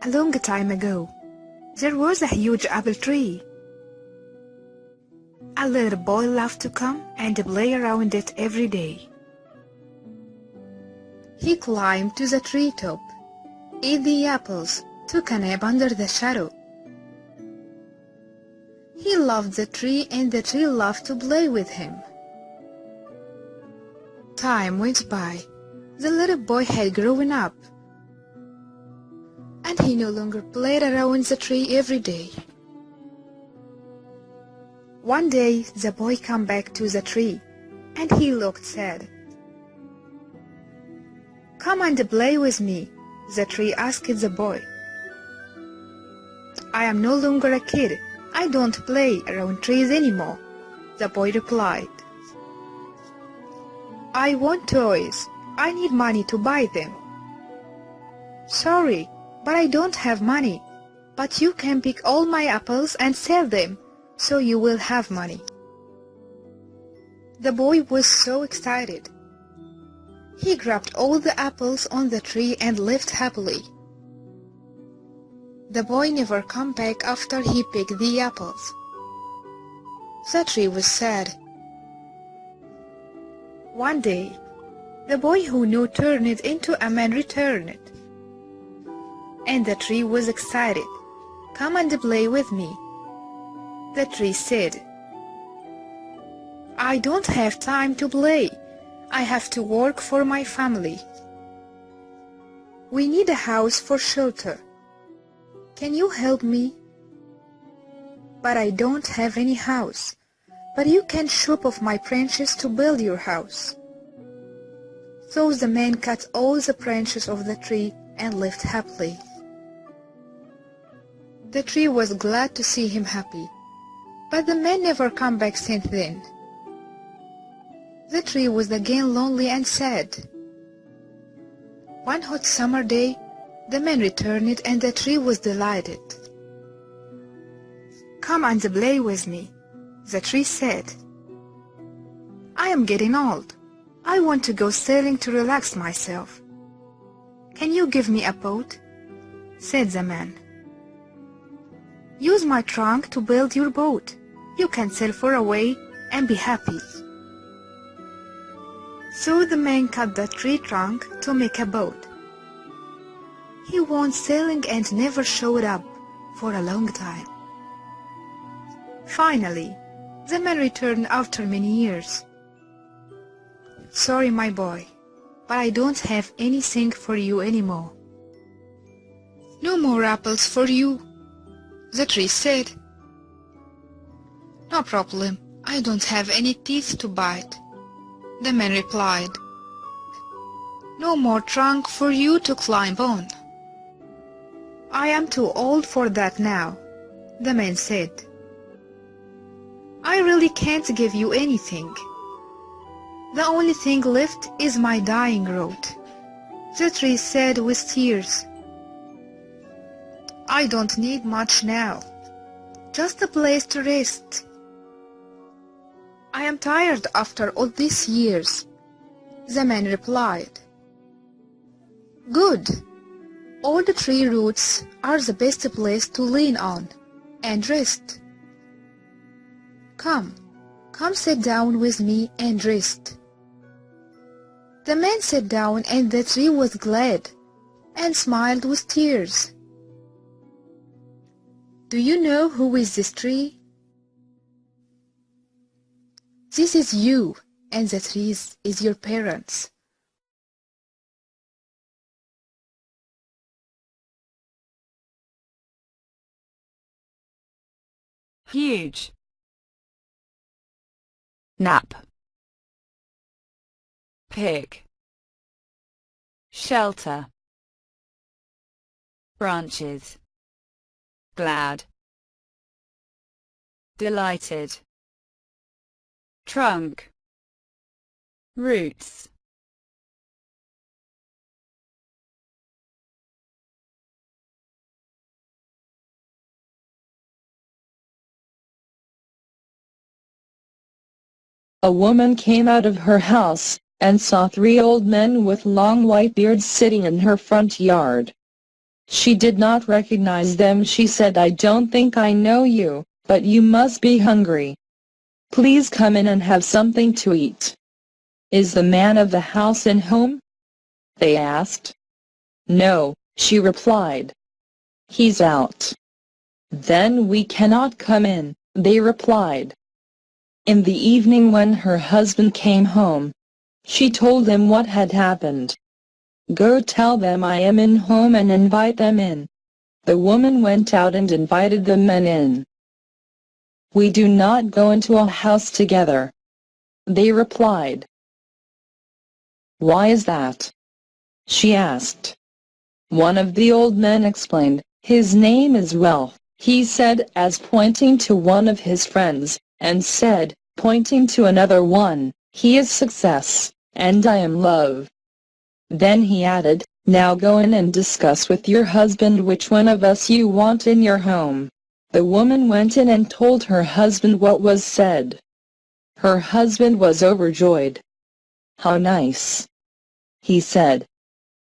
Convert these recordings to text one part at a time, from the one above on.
A long time ago, there was a huge apple tree. A little boy loved to come and play around it every day. He climbed to the treetop, ate the apples, took a nap under the shadow. He loved the tree and the tree loved to play with him. Time went by. The little boy had grown up, and he no longer played around the tree every day. One day the boy came back to the tree, and he looked sad. "Come and play with me," the tree asked the boy. "I am no longer a kid. I don't play around trees anymore," the boy replied. "I want toys. I need money to buy them." "Sorry, but I don't have money. But you can pick all my apples and sell them, so you will have money." The boy was so excited. He grabbed all the apples on the tree and lived happily. The boy never came back after he picked the apples. The tree was sad. One day, the boy who knew turned into a man returned, and the tree was excited. "Come and play with me," the tree said. "I don't have time to play. I have to work for my family. We need a house for shelter. Can you help me?" "But I don't have any house. But you can chop off my branches to build your house." So the man cut all the branches of the tree and lived happily. The tree was glad to see him happy, but the man never came back since then. The tree was again lonely and sad. One hot summer day, the man returned and the tree was delighted. "Come and play with me," the tree said. "I am getting old. I want to go sailing to relax myself. Can you give me a boat?" said the man. "Use my trunk to build your boat. You can sail far away and be happy." So the man cut the tree trunk to make a boat. He went sailing and never showed up for a long time. Finally, the man returned after many years. "Sorry, my boy, but I don't have anything for you anymore." "No more apples for you," the tree said. "No problem, I don't have any teeth to bite," the man replied. "No more trunk for you to climb on." "I am too old for that now," the man said. "I really can't give you anything. The only thing left is my dying road," the tree said with tears. "I don't need much now, just a place to rest. I am tired after all these years," the man replied. "Good. All the tree roots are the best place to lean on and rest. Come sit down with me and rest." The man sat down and the tree was glad and smiled with tears. Do you know who is this tree? This is you, and the trees is your parents. Huge. Nap. Pig. Shelter. Branches. Glad. Delighted. Trunk. Roots. A woman came out of her house, and saw 3 old men with long white beards sitting in her front yard. She did not recognize them. She said, "I don't think I know you, but you must be hungry. Please come in and have something to eat." "Is the man of the house in home?" they asked. "No," she replied. "He's out." "Then we cannot come in," they replied. In the evening when her husband came home, she told him what had happened. "Go tell them I am in home and invite them in." The woman went out and invited the men in. "We do not go into a house together," they replied. "Why is that?" she asked. One of the old men explained, "His name is Wealth," he said as pointing to one of his friends, and said, pointing to another one, "He is Success, and I am Love." Then he added, "Now go in and discuss with your husband which one of us you want in your home." The woman went in and told her husband what was said. Her husband was overjoyed. "How nice," he said.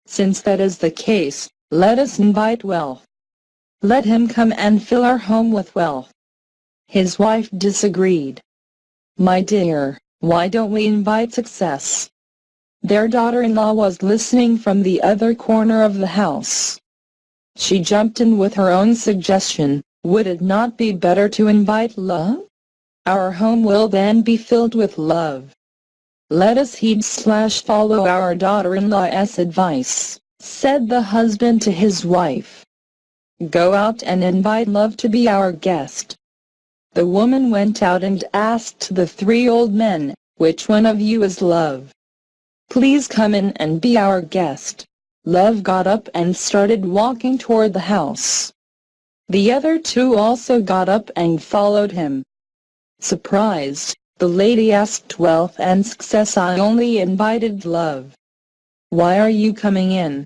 "Since that is the case, let us invite Wealth. Let him come and fill our home with wealth." His wife disagreed. "My dear, why don't we invite Success?" Their daughter-in-law was listening from the other corner of the house. She jumped in with her own suggestion, "Would it not be better to invite Love? Our home will then be filled with love." "Let us heed/follow our daughter-in-law's advice," said the husband to his wife. "Go out and invite Love to be our guest." The woman went out and asked the three old men, "Which one of you is Love? Please come in and be our guest." Love got up and started walking toward the house. The other two also got up and followed him. Surprised, the lady asked Wealth and Success, "I only invited Love. Why are you coming in?"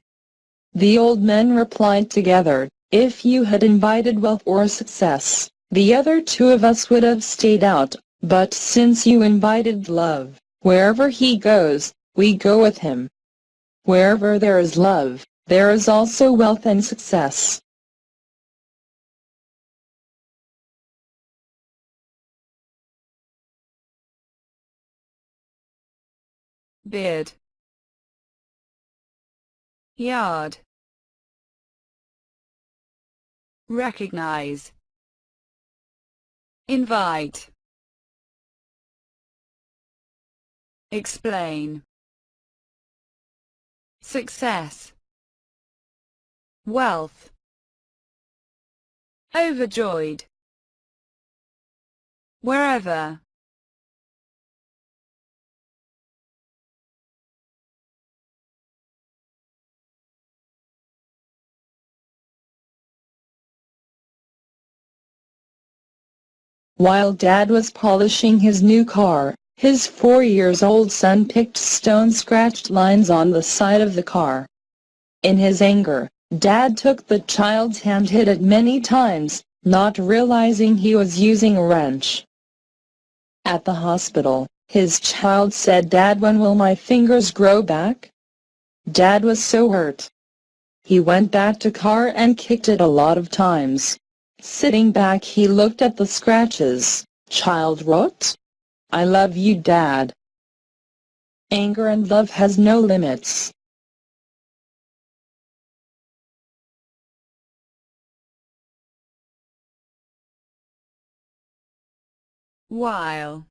The old men replied together, "If you had invited Wealth or Success, the other two of us would have stayed out, but since you invited Love, wherever he goes, we go with him. Wherever there is love, there is also wealth and success." Beard. Yard. Recognize. Invite. Explain. Success. Wealth. Overjoyed. Wherever. While Dad was polishing his new car, his 4-year-old son picked stone-scratched lines on the side of the car. In his anger, Dad took the child's hand, hit it many times, not realizing he was using a wrench. At the hospital, his child said, "Dad, when will my fingers grow back?" Dad was so hurt. He went back to car and kicked it a lot of times. Sitting back, he looked at the scratches. Child wrote, "I love you, Dad." Anger and love has no limits. While.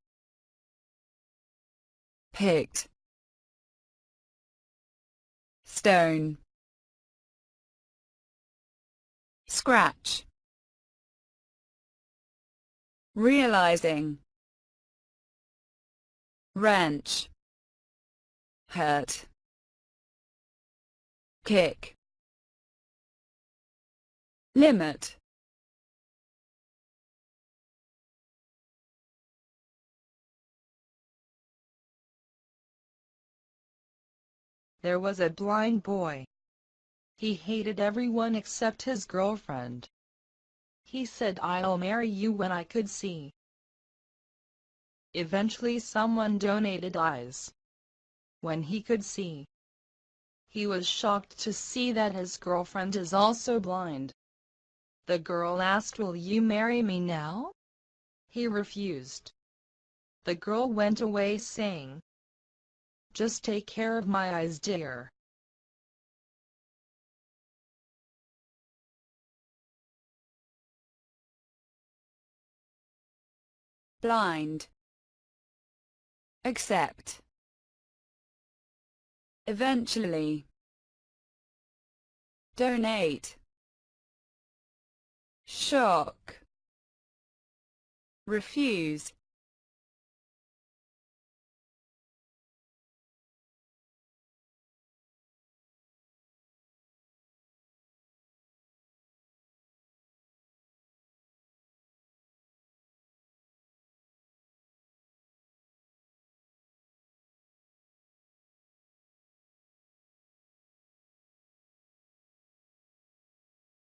Picked. Stone. Scratch. Realizing. Wrench. Hurt. Kick. Limit. There was a blind boy. He hated everyone except his girlfriend. He said, "I'll marry you when I could see." Eventually someone donated eyes. When he could see, He was shocked to see that his girlfriend is also blind. The girl asked, "Will you marry me now?" He refused. The girl went away saying, "Just take care of my eyes, dear." Blind. Accept. Eventually. Donate. Shock. Refuse.